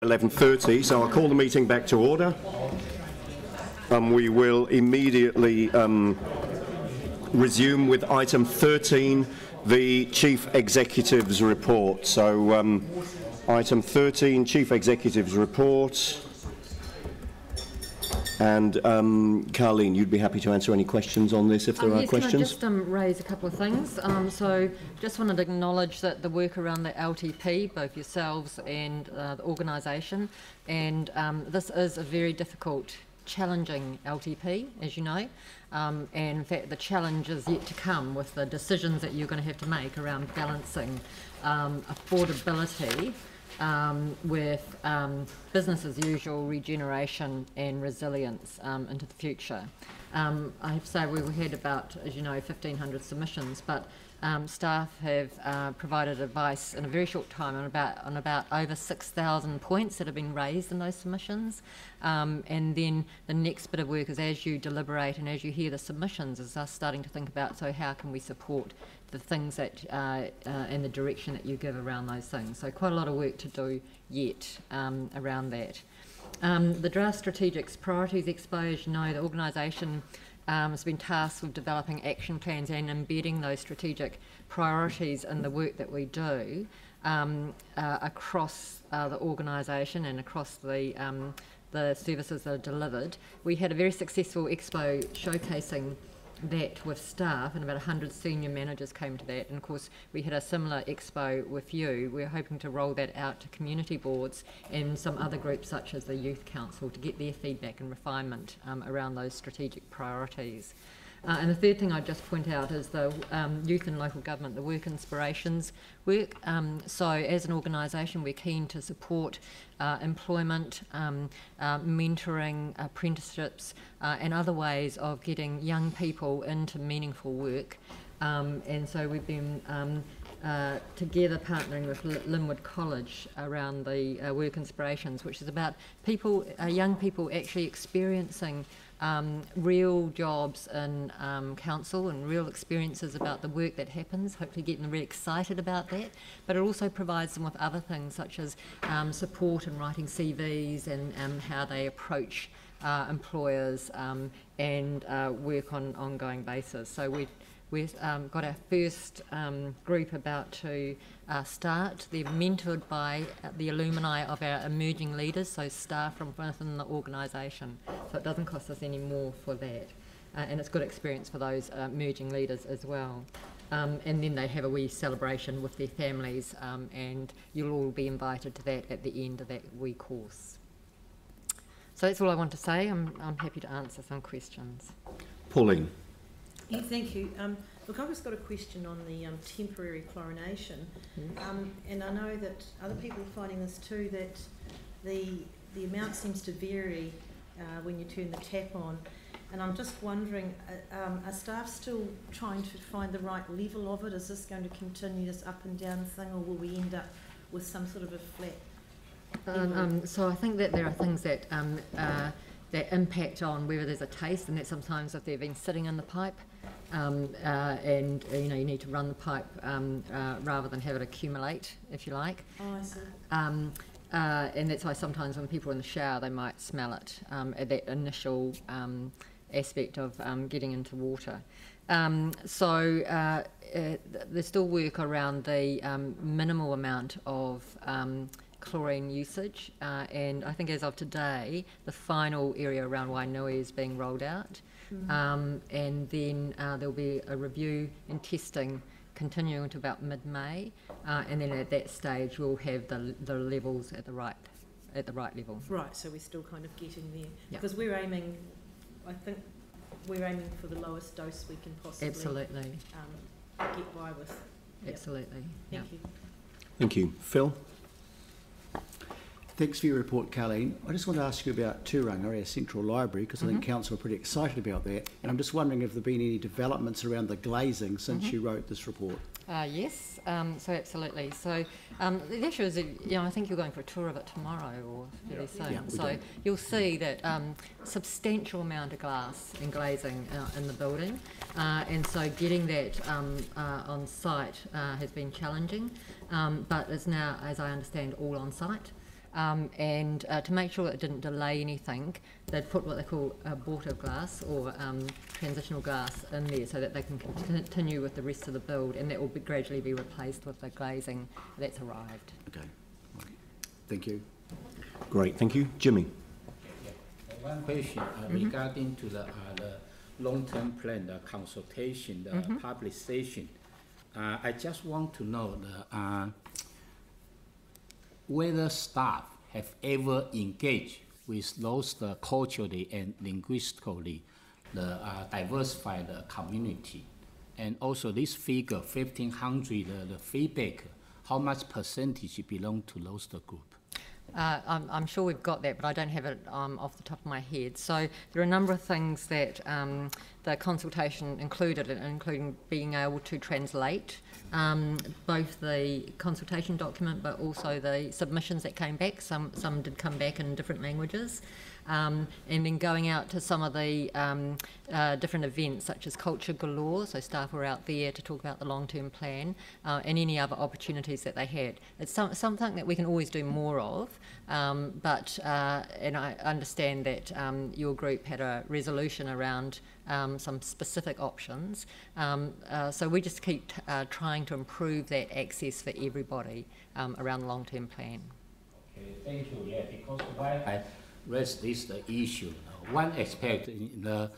11:30, so I'll call the meeting back to order. We will immediately resume with item 13, the Chief Executive's report. So item 13, Chief Executive's report. And Carleen, you'd be happy to answer any questions on this if there are questions? Can I just raise a couple of things? So just wanted to acknowledge that the work around the LTP, both yourselves and the organisation, and this is a very difficult, challenging LTP, as you know, and in fact the challenge is yet to come with the decisions that you're going to have to make around balancing affordability with business as usual, regeneration and resilience into the future. I have to say we had about, as you know, 1,500 submissions, but staff have provided advice in a very short time on about over 6,000 points that have been raised in those submissions. And then the next bit of work is, as you deliberate and as you hear the submissions, is us starting to think about, so how can we support the things that and the direction that you give around those things. So quite a lot of work to do yet around that. The Draft Strategic Priorities Expo, as you know, the organisation has been tasked with developing action plans and embedding those strategic priorities in the work that we do across the organisation and across the services that are delivered. We had a very successful expo showcasing that with staff, and about 100 senior managers came to that, and of course we had a similar expo with you. We're hoping to roll that out to community boards and some other groups such as the Youth Council to get their feedback and refinement around those strategic priorities. And the third thing I'd just point out is the youth and local government, the work inspirations work. So as an organisation, we're keen to support employment, mentoring, apprenticeships and other ways of getting young people into meaningful work. And so we've been together partnering with Linwood College around the work inspirations, which is about people, young people actually experiencing real jobs in council and real experiences about the work that happens, hopefully getting them really excited about that. But it also provides them with other things such as support in writing CVs and how they approach employers and work on an ongoing basis. So we've got our first group about to start. They're mentored by the alumni of our emerging leaders, so staff from within the organisation. So it doesn't cost us any more for that. And it's good experience for those emerging leaders as well. And then they have a wee celebration with their families, and you'll all be invited to that at the end of that wee course. So that's all I want to say. I'm happy to answer some questions. Pauline. Yeah, thank you. Look, I've just got a question on the temporary chlorination, and I know that other people are finding this too, that the amount seems to vary when you turn the tap on, and I'm just wondering, are staff still trying to find the right level of it? Is this going to continue this up and down thing, or will we end up with some sort of a flat? So I think that there are things that that impact on whether there's a taste, and that sometimes if they've been sitting in the pipe and you know you need to run the pipe rather than have it accumulate, if you like. Oh, I see. And that's why sometimes when people are in the shower they might smell it at that initial aspect of getting into water. So there's still work around the minimal amount of chlorine usage, and I think as of today the final area around Wainui is being rolled out, and then there'll be a review and testing continuing to about mid-May, and then at that stage we'll have the levels at the right level. Right, so we're still kind of getting there. Yep. Because we're aiming, I think we're aiming for the lowest dose we can possibly absolutely get by with. Yep. Absolutely. Thank you. Thank you. Phil? Thanks for your report, Carleen. I just want to ask you about Turanga, our central library, because I think Council are pretty excited about that. And I'm just wondering if there have been any developments around the glazing since you wrote this report. Yes, so absolutely. So the issue is, I think you're going for a tour of it tomorrow or fairly soon. Yeah, so you'll see that substantial amount of glass and glazing in the building, and so getting that on site has been challenging, but is now, as I understand, all on site. and to make sure that it didn't delay anything, they'd put what they call abortive glass or transitional glass in there so that they can continue with the rest of the build, and that will gradually be replaced with the glazing that's arrived. Okay. Thank you. Great, thank you. Jimmy. One question regarding to the long-term plan, the consultation, the publication. I just want to know whether staff have ever engaged with those culturally and linguistically diversified community. And also this figure, 1,500, the feedback, how much percentage belong to those group? I'm sure we've got that, but I don't have it off the top of my head. So there are a number of things that the consultation included, including being able to translate both the consultation document, but also the submissions that came back. Some did come back in different languages. And then going out to some of the different events such as Culture Galore, so staff were out there to talk about the long-term plan and any other opportunities that they had. It's something that we can always do more of, but and I understand that your group had a resolution around some specific options, so we just keep trying to improve that access for everybody around the long-term plan. Okay, thank you. Yeah, because why I raise this issue. One aspect in the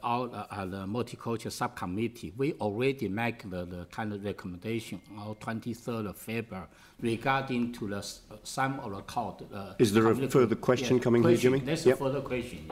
multicultural subcommittee, we already make the kind of recommendation on 23rd of February regarding to some of the court. Is there a further question coming here, Jimmy? That's a further question.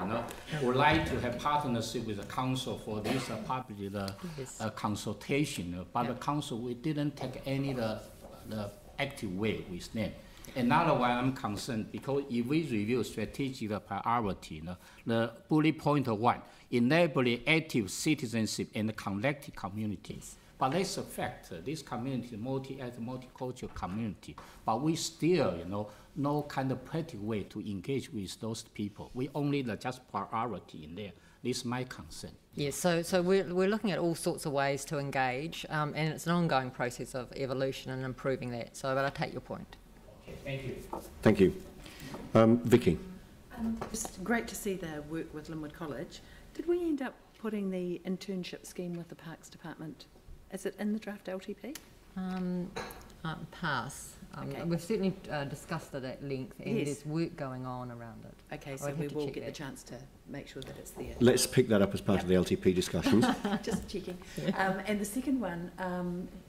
We'd like to have partnership with the council for this public consultation, but the council we didn't take any the active way with them. Another one I'm concerned because if we review strategic priority, the bullet point 1, enabling active citizenship and connected communities. But let's affect this community, multicultural community. But we still, no kind of practical way to engage with those people. We only just priority in there. This is my concern. Yes, so we're looking at all sorts of ways to engage, and it's an ongoing process of evolution and improving that. So, but I take your point. Thank you. Thank you. Vicky. It's great to see the work with Linwood College. Did we end up putting the internship scheme with the Parks Department? Is it in the draft LTP? Pass. Okay. We've certainly discussed it at length, and Yes. there's work going on around it. Okay, so we will get the chance to make sure that it's there. Let's pick that up as part of the LTP discussions. Just checking. And the second one,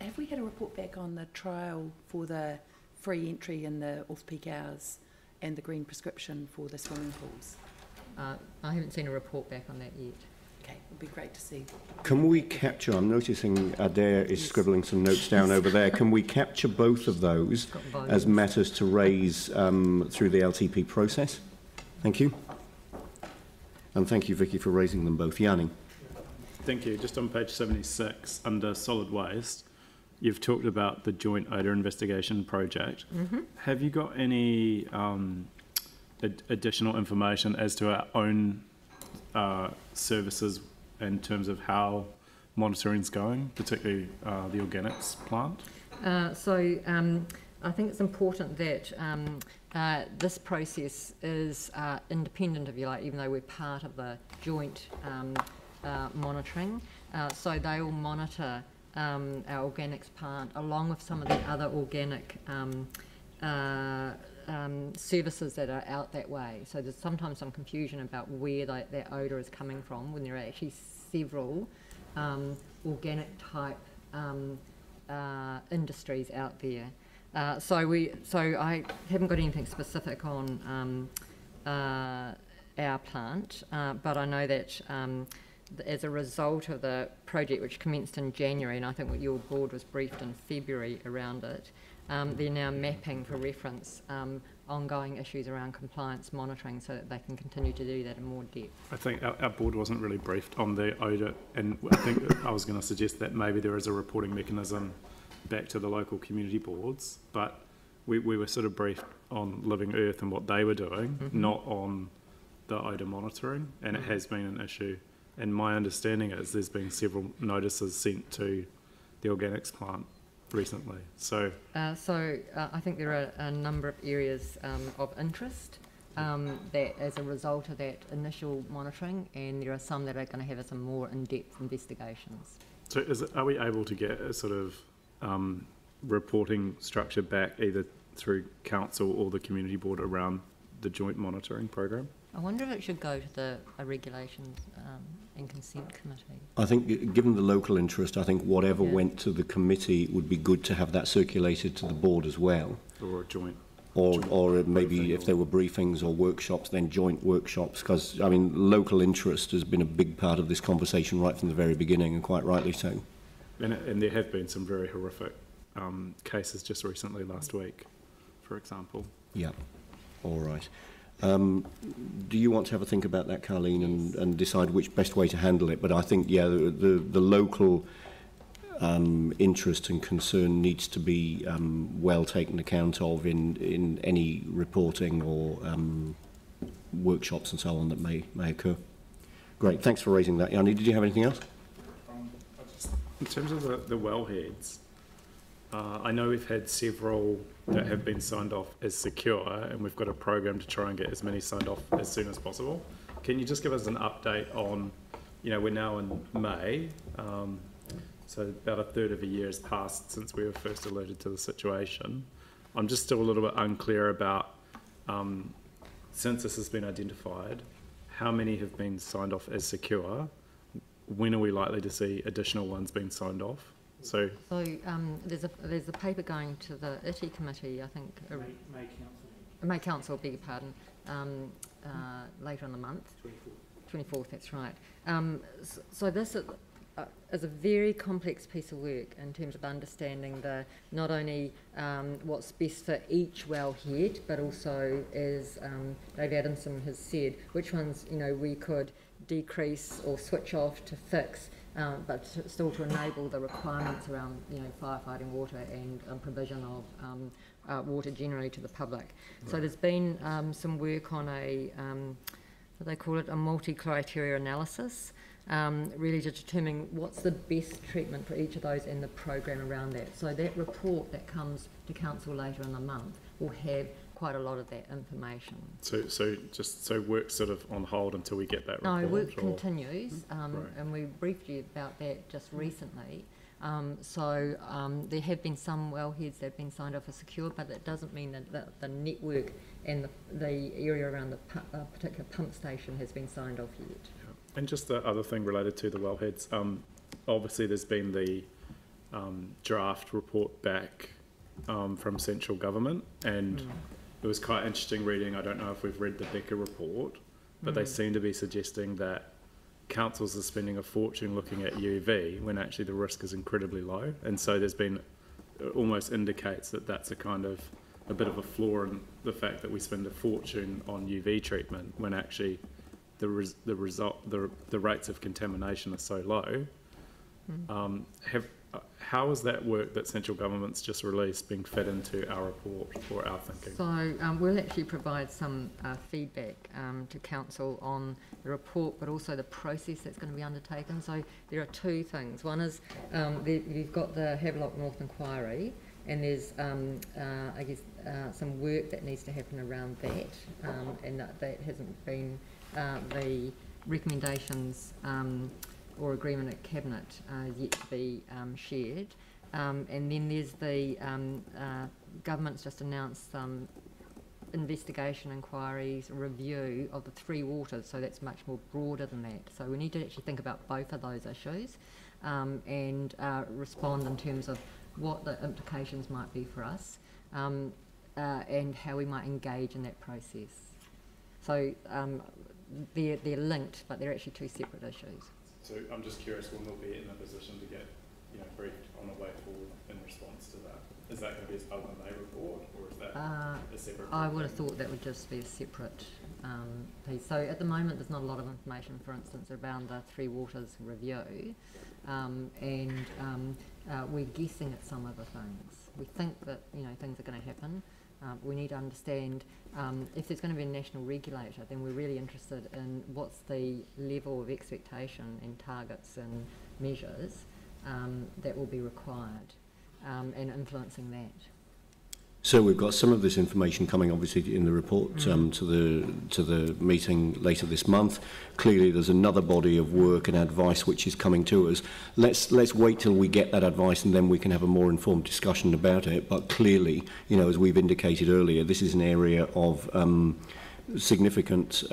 have we had a report back on the trial for the free entry in the off-peak hours and the green prescription for the swimming pools? I haven't seen a report back on that yet. Okay, it would be great to see. Can we capture, I'm noticing Adair is scribbling some notes down over there, can we capture both of those as matters to raise through the LTP process? Thank you. And thank you, Vicky, for raising them both. Yanni. Thank you. Just on page 76, under solid waste, you've talked about the joint odour investigation project. Have you got any additional information as to our own services in terms of how monitoring's going, particularly the organics plant? I think it's important that this process is independent, if you like, even though we're part of the joint monitoring. So they will monitor our organics plant along with some of the other organic services that are out that way. So there's sometimes some confusion about where that odour is coming from when there are actually several organic type industries out there. So I haven't got anything specific on our plant, but I know that as a result of the project which commenced in January, and I think what your board was briefed in February around it, they're now mapping for reference ongoing issues around compliance monitoring so that they can continue to do that in more depth. I think our board wasn't really briefed on the odour, and I think I was going to suggest that maybe there is a reporting mechanism back to the local community boards, but we were sort of briefed on Living Earth and what they were doing, not on the odour monitoring, and it has been an issue. And my understanding is there's been several notices sent to the organics plant recently. So I think there are a number of areas of interest that as a result of that initial monitoring, and there are some that are going to have some more in-depth investigations. So are we able to get a sort of reporting structure back either through council or the community board around the joint monitoring program? I wonder if it should go to the regulations and consent committee. I think, given the local interest, I think whatever went to the committee would be good to have that circulated to the board as well. Or a joint. Or maybe if there were briefings or workshops, then joint workshops, because, I mean, local interest has been a big part of this conversation right from the very beginning, and quite rightly so. And there have been some very horrific cases just recently, last week, for example. Yeah, all right. Do you want to have a think about that, Carleen, and decide which best way to handle it? But I think, yeah, the local interest and concern needs to be well taken account of in any reporting or workshops and so on that may occur. Great, thanks for raising that. Yanni, did you have anything else? In terms of the wellheads, I know we've had several that have been signed off as secure, and we've got a program to try and get as many signed off as soon as possible. Can you just give us an update on, you know, we're now in May, so about a third of a year has passed since we were first alerted to the situation. I'm just still a little bit unclear about, since this has been identified, how many have been signed off as secure? When are we likely to see additional ones being signed off? So there's a paper going to the ITI committee, I think. May Council, beg your pardon, later in the month. 24th, that's right. So this is a very complex piece of work in terms of understanding not only what's best for each wellhead, but also, as Dave Adamson has said, which ones we could decrease or switch off to fix, but still to enable the requirements around firefighting water and provision of water generally to the public. Right. So there's been some work on what they call it, a multi-criteria analysis, really to determine what's the best treatment for each of those and the program around that. So that report that comes to council later in the month will have quite a lot of that information. So work's sort of on hold until we get that report? No, work continues, right. And we briefed you about that just recently. There have been some wellheads that have been signed off as secure, but that doesn't mean that the network and the area around the particular pump station has been signed off yet. Yeah. And just the other thing related to the wellheads, obviously there's been the draft report back from central government, and it was quite interesting reading. I don't know if we've read the Becker report, but they seem to be suggesting that councils are spending a fortune looking at UV when actually the risk is incredibly low. And so there's been, it almost indicates that that's a bit of a flaw in the fact that we spend a fortune on UV treatment when actually the rates of contamination are so low. How is that work that central government's just released being fed into our report or our thinking? So we'll actually provide some feedback to council on the report, but also the process that's going to be undertaken. So there are two things. One is you've got the Havelock North inquiry, and there's some work that needs to happen around that, and that hasn't been the recommendations or agreement at Cabinet yet to be shared. And then there's the government's just announced some investigation, inquiries, review of the three waters, so that's much more broader than that. So we need to actually think about both of those issues and respond in terms of what the implications might be for us and how we might engage in that process. So they're linked, but they're actually two separate issues. So I'm just curious when we'll be in a position to get briefed on the way forward in response to that. Is that going to be as part of the May report, or is that a separate? I would have thought that would just be a separate piece. So at the moment there's not a lot of information, for instance, around the Three Waters review, and we're guessing at some other things. We think that things are going to happen. We need to understand if there's going to be a national regulator, then we're really interested in what's the level of expectation and targets and measures that will be required. and influencing that. So we've got some of this information coming, obviously, in the report to the meeting later this month. Clearly, there's another body of work and advice which is coming to us. Let's wait till we get that advice, and then we can have a more informed discussion about it. But clearly, you know, as we've indicated earlier, this is an area of significant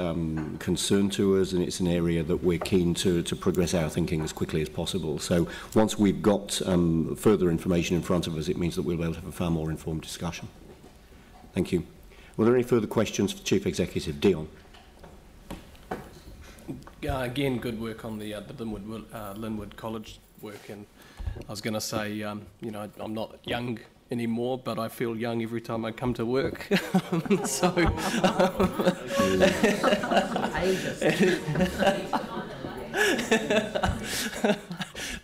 concern to us, and it's an area that we're keen to progress our thinking as quickly as possible. So once we've got further information in front of us, it means that we'll be able to have a far more informed discussion. Thank you. Were there any further questions for Chief Executive? Dion. Again, good work on the Linwood College work, and I was going to say, you know, I'm not young anymore, but I feel young every time I come to work. So,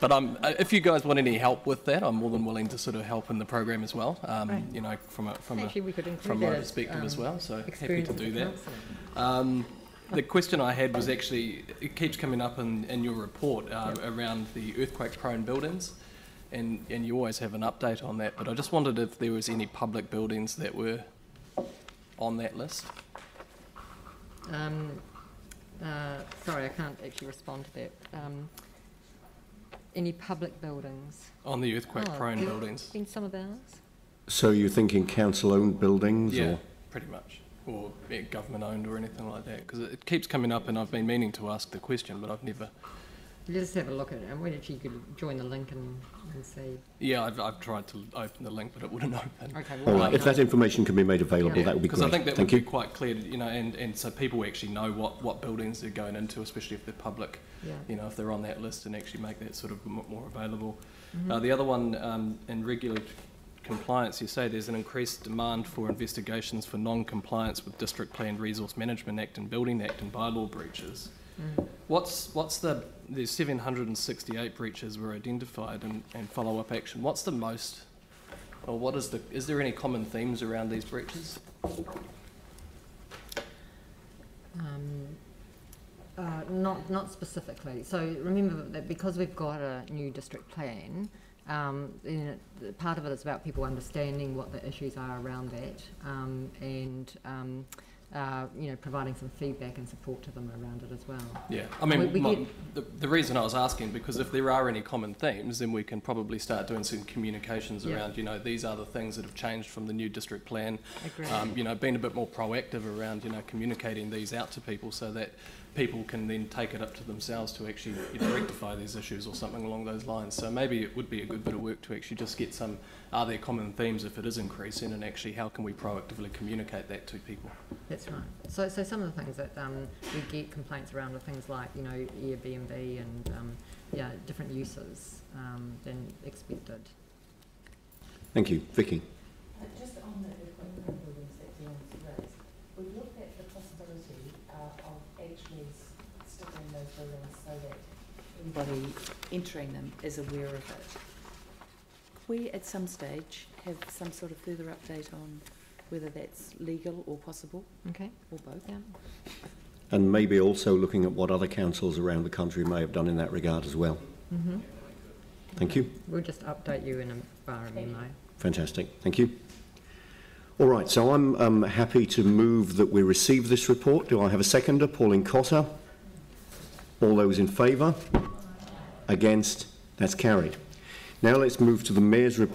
but if you guys want any help with that, I'm more than willing to sort of help in the program as well. You know, from my perspective as well. So happy to do that. The question I had was actually, it keeps coming up in your report around the earthquake-prone buildings. And you always have an update on that, but I just wondered if there was any public buildings that were on that list. Sorry, I can't actually respond to that. Any public buildings? On the earthquake-prone buildings. Been some of ours? So you're thinking council-owned buildings? Yeah, or? pretty much. Or government-owned or anything like that, because it keeps coming up and I've been meaning to ask the question, but I've never... Let's have a look at it. And when did you could join the link and see? Yeah, I've tried to open the link, but it wouldn't open. Okay. Well, all right. If that information can be made available, that would be great. Because I think that would be quite clear, you know, and so people actually know what buildings they're going into, especially if they're public. Yeah. You know, if they're on that list, and actually make that sort of more available. The other one, in regular compliance, you say there's an increased demand for investigations for non-compliance with District Plan Resource Management Act and Building Act and bylaw breaches. What's there's 768 breaches were identified and follow-up action. What's the most, or what is there any common themes around these breaches? Not specifically. So remember that because we've got a new district plan, part of it is about people understanding what the issues are around that, and you know, providing some feedback and support to them around it as well. Yeah, I mean, the reason I was asking, because if there are any common themes, then we can probably start doing some communications around, you know, these are the things that have changed from the new district plan. You know, being a bit more proactive around, you know, communicating these out to people so that people can then take it up to themselves to actually, you know, rectify these issues or something along those lines. So maybe it would be a good bit of work to actually just get some, are there common themes if it is increasing, and actually how can we proactively communicate that to people? That's right. So some of the things that we get complaints around are things like, you know, Airbnb and yeah, different uses than expected. Thank you. Vicky. Just on the equipment buildings that Dion's raised, we looked at the possibility of actually sticking those buildings so that anybody entering them is aware of it. Could we at some stage have some sort of further update on whether that's legal or possible? Okay. Or both? Yeah. And maybe also looking at what other councils around the country may have done in that regard as well. Thank you. We'll just update you in a memo. Fantastic. Thank you. All right, so I'm happy to move that we receive this report. Do I have a seconder? Pauline Cotter. All those in favour? Against? That's carried. Now let's move to the Mayor's report.